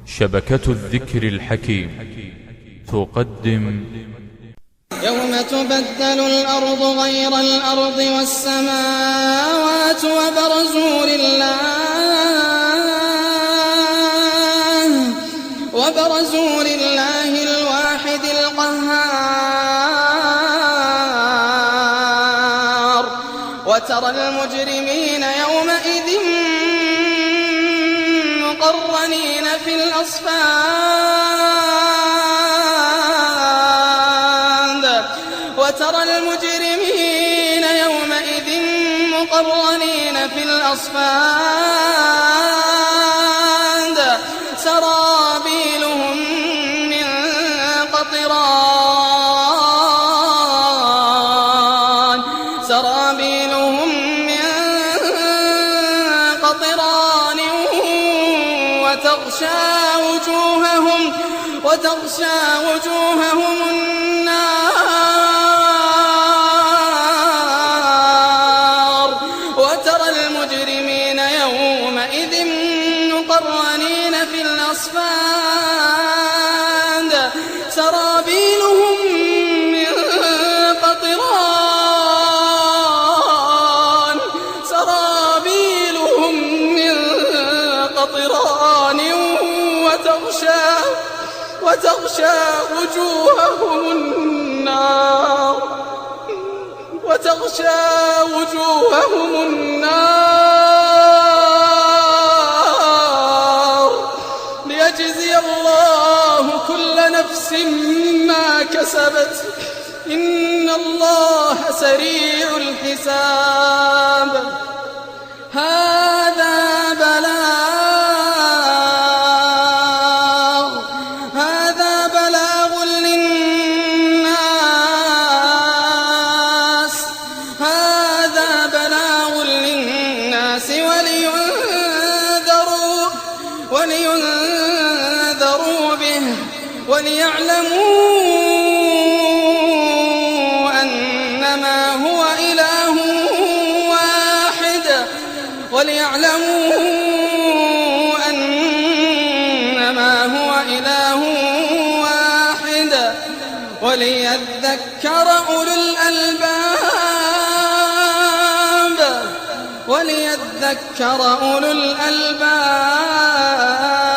شبكة الذكر الحكيم تقدم يوم تبدل الأرض غير الأرض والسماوات وبرزوا لله الواحد القهار وترى المجرمين يومئذ مقرنين في الأصفاد وترى المجرمين يومئذ مقرنين في الأصفاد سرابيلهم من قطران وتغشى وجوههم النار وترى المجرمين يومئذ مقرنين في الأصفاد سرابيلهم من قطران وتغشى وجوههم النار ليجزي الله كل نفس ما كسبت إن الله سريع الحساب هذا بلاغ للناس ولينذروا به وليعلموا أنما هو إله واحد وليذكر أولو الألباب